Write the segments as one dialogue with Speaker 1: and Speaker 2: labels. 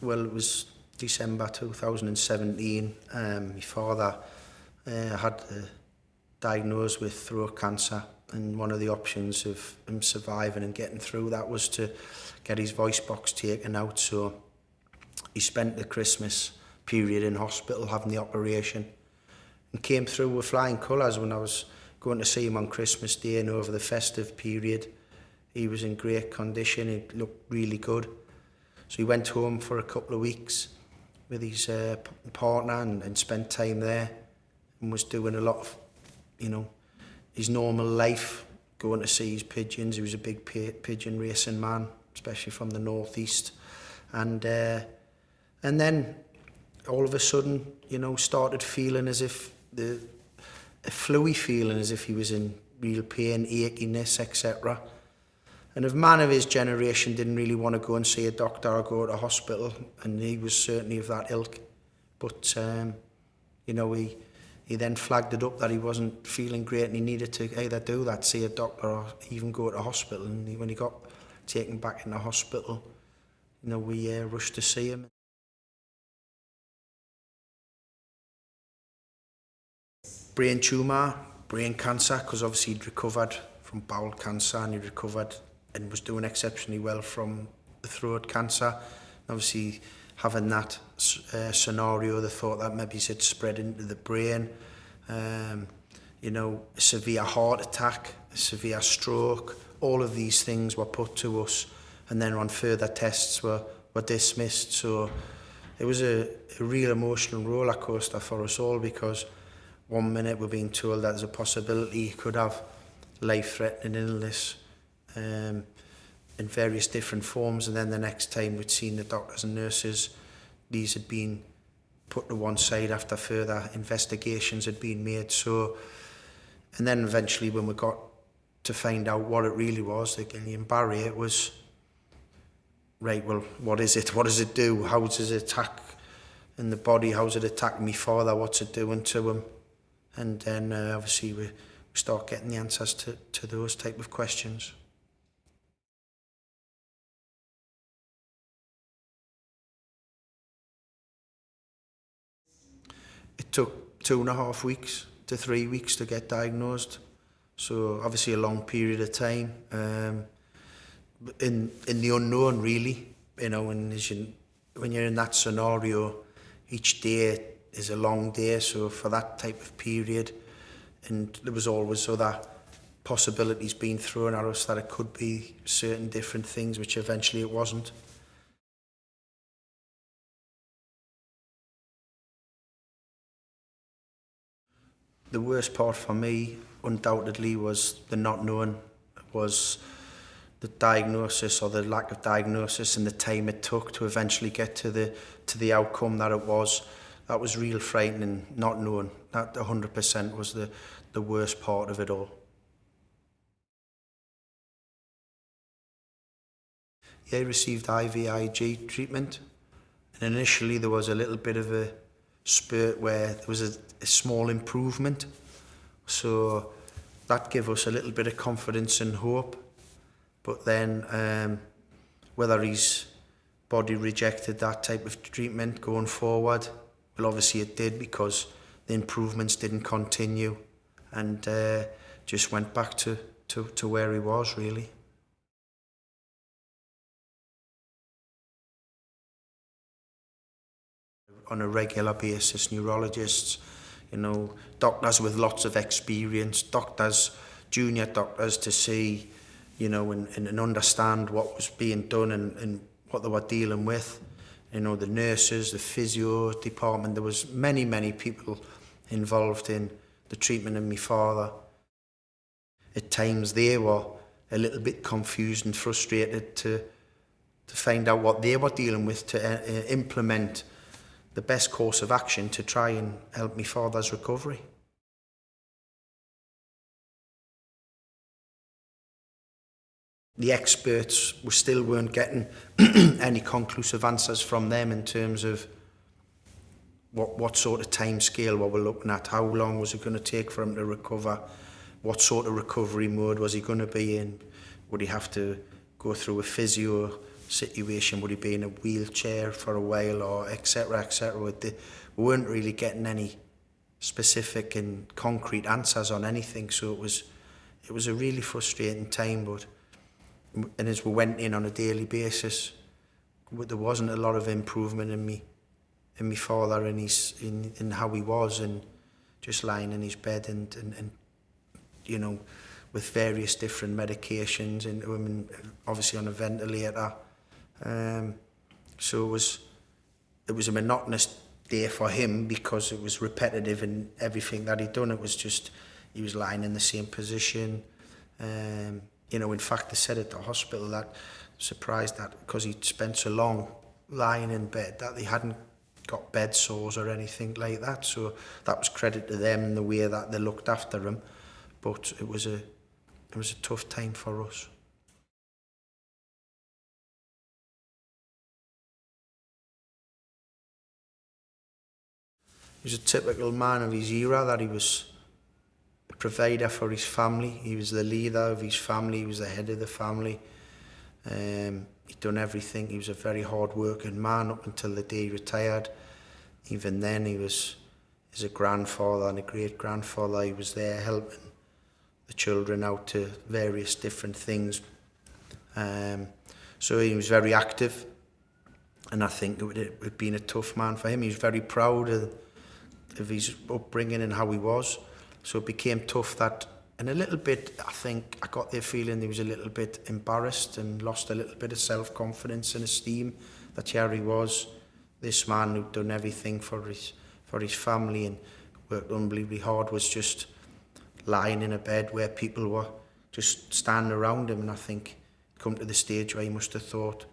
Speaker 1: Well, it was December 2017. My father had diagnosed with throat cancer, and one of the options of him surviving and getting through that was to get his voice box taken out. So he spent the Christmas period in hospital having the operation and came through with flying colours. When I was going to see him on Christmas Day and over the festive period, he was in great condition. He looked really good. So he went home for a couple of weeks with his partner and spent time there, and was doing a lot of, his normal life, going to see his pigeons. He was a big pigeon racing man, especially from the northeast. And then all of a sudden, started feeling as if a fluey feeling, as if he was in real pain, achiness, etc. And a man of his generation didn't really want to go and see a doctor or go to a hospital, and he was certainly of that ilk. But, he then flagged it up that he wasn't feeling great and he needed to either do that, see a doctor, or even go to a hospital. And when he got taken back in the hospital, we rushed to see him. Brain tumour, brain cancer, because obviously he'd recovered from bowel cancer and he recovered and was doing exceptionally well from the throat cancer. Obviously, having that scenario, they thought that maybe it spread into the brain. A severe heart attack, a severe stroke, all of these things were put to us, and then on further tests were dismissed. So it was a real emotional roller coaster for us all, because one minute we're being told that there's a possibility he could have life-threatening illness in various different forms, and then the next time we'd seen the doctors and nurses, these had been put to one side after further investigations had been made. So, and then eventually when we got to find out what it really was, the Guillain-Barré, it was, right, well, what is it? What does it do? How does it attack in the body? How's it attacking my father? What's it doing to him? And then obviously we start getting the answers to those type of questions. It took 2.5 weeks to 3 weeks to get diagnosed. So obviously a long period of time in the unknown, really. And when you're in that scenario, each day is a long day. So for that type of period, and there was always other possibilities being thrown at us that it could be certain different things, which eventually it wasn't. The worst part for me, undoubtedly, was the not knowing, was the diagnosis or the lack of diagnosis and the time it took to eventually get to the outcome that it was. That was real frightening, not knowing. That 100% was the worst part of it all. Yeah, I received IVIG treatment, and initially there was a little bit of a spurt where there was a small improvement, so that gave us a little bit of confidence and hope. But then whether his body rejected that type of treatment going forward, well, obviously it did, because the improvements didn't continue, and just went back to where he was, really. On a regular basis, neurologists, doctors with lots of experience, doctors, junior doctors, to see, and understand what was being done and what they were dealing with. The nurses, the physio department, there was many people involved in the treatment of my father. At times they were a little bit confused and frustrated to find out what they were dealing with, to implement the best course of action to try and help my father's recovery. The experts still weren't getting any conclusive answers from them in terms of what sort of time scale were we looking at, how long was it going to take for him to recover, what sort of recovery mode was he going to be in, would he have to go through a physio situation? Would he be in a wheelchair for a while, or etc., etc.? We weren't really getting any specific and concrete answers on anything, so it was a really frustrating time. And as we went in on a daily basis, there wasn't a lot of improvement in my father and in how he was, and just lying in his bed and you know, with various different medications into him, and obviously on a ventilator. So it was a monotonous day for him because it was repetitive in everything that he'd done. It was just, he was lying in the same position. You know, in fact, they said at the hospital that, surprised that because he'd spent so long lying in bed, that they hadn't got bed sores or anything like that. So that was credit to them and the way that they looked after him. But it was a tough time for us. He was a typical man of his era, that he was a provider for his family. He was the leader of his family. He was the head of the family. He'd done everything. He was a very hard-working man up until the day he retired. Even then, he was as a grandfather and a great-grandfather. He was there helping the children out to various different things. So he was very active, and I think it would have been a tough man for him. He was very proud of his upbringing and how he was. So it became tough that, and a little bit, I think, I got the feeling he was a little bit embarrassed and lost a little bit of self-confidence and esteem, that Jerry was this man who'd done everything for his family and worked unbelievably hard, was just lying in a bed where people were just standing around him. And I think come to the stage where he must have thought,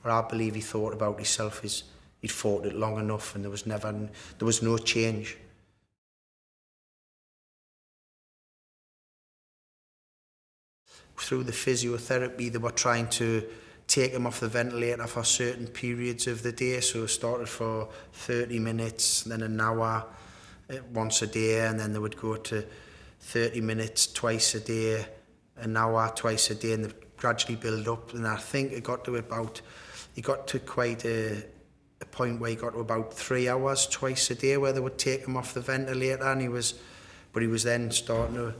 Speaker 1: or I believe he thought about himself, he'd fought it long enough and there was no change. Through the physiotherapy, they were trying to take him off the ventilator for certain periods of the day. So it started for 30 minutes, then an hour once a day, and then they would go to 30 minutes twice a day, an hour twice a day, and they gradually build up. And I think he got to quite a point where he got to about 3 hours twice a day where they would take him off the ventilator, and he was then starting to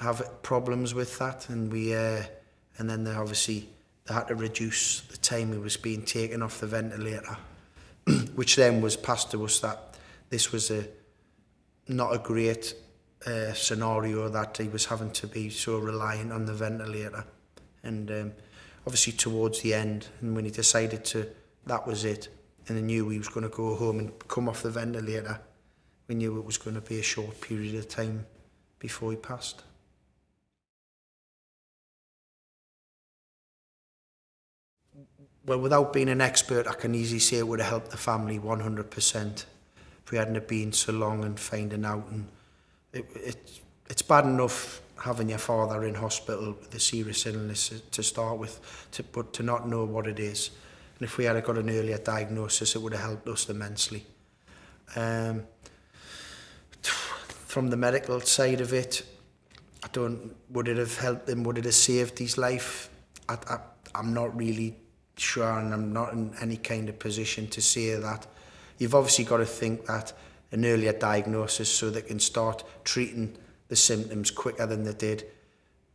Speaker 1: have problems with that, and then they had to reduce the time he was being taken off the ventilator, which then was passed to us that this was not a great scenario, that he was having to be so reliant on the ventilator. And obviously towards the end, and when he decided that was it, and he knew he was going to go home and come off the ventilator, we knew it was going to be a short period of time before he passed. Well, without being an expert, I can easily say it would have helped the family 100%. If we hadn't have been so long and finding out. And it's bad enough having your father in hospital with a serious illness to start with, but to not know what it is. And if we had got an earlier diagnosis, it would have helped us immensely. From the medical side of it, would it have helped him? Would it have saved his life? I'm not really sure, and I'm not in any kind of position to say that. You've obviously got to think that an earlier diagnosis, so they can start treating the symptoms quicker than they did,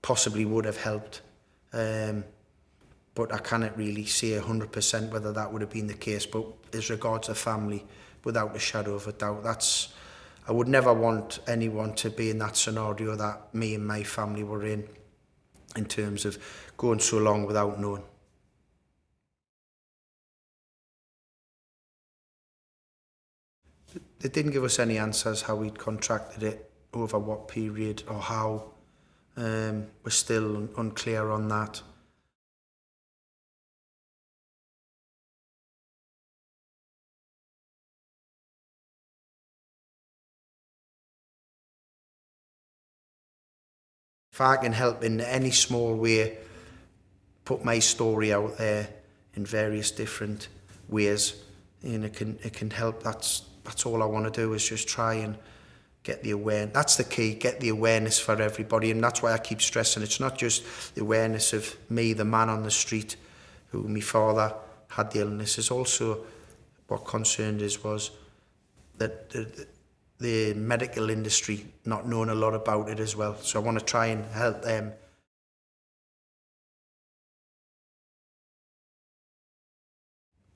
Speaker 1: possibly would have helped. But I cannot really say 100% whether that would have been the case. But as regards the family, without a shadow of a doubt, I would never want anyone to be in that scenario that me and my family were in terms of going so long without knowing. They didn't give us any answers how he'd contracted it, over what period or how. We're still unclear on that. If I can help in any small way, put my story out there in various different ways, and it can help. That's all I want to do, is just try and get the awareness. That's the key, get the awareness for everybody. And that's why I keep stressing, it's not just the awareness of me, the man on the street who my father had the illness, is also what concerned us was that the medical industry not knowing a lot about it as well. So I want to try and help them.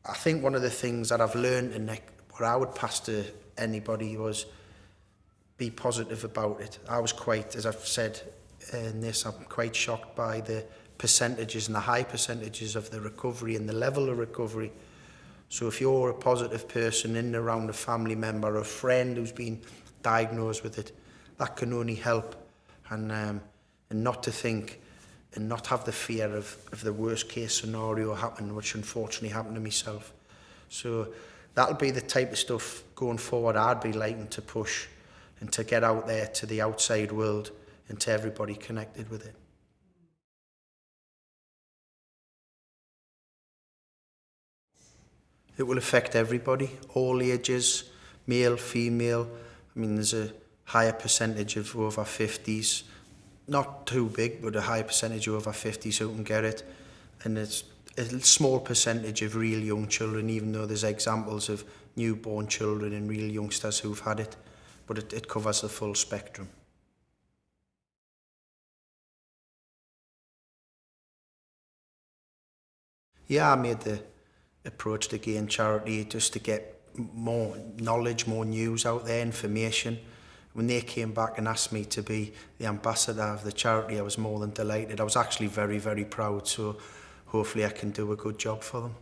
Speaker 1: I think one of the things that I've learned and what I would pass to anybody was be positive about it. I was quite, as I've said in this, I'm quite shocked by the percentages and the high percentages of the recovery and the level of recovery. So if you're a positive person in and around a family member or a friend who's been diagnosed with it, that can only help. And not to think and not have the fear of the worst case scenario happening, which unfortunately happened to myself. So that'll be the type of stuff going forward I'd be liking to push and to get out there to the outside world and to everybody connected with it. It will affect everybody, all ages, male, female. I mean, there's a higher percentage of over 50s, not too big, but a high percentage of over 50s who can get it. And it's a small percentage of real young children, even though there's examples of newborn children and real youngsters who've had it. But it covers the full spectrum. Yeah, I made the approach to Guillain charity just to get more knowledge, more news out there, information. When they came back and asked me to be the ambassador of the charity, I was more than delighted. I was actually very, very proud, so hopefully I can do a good job for them.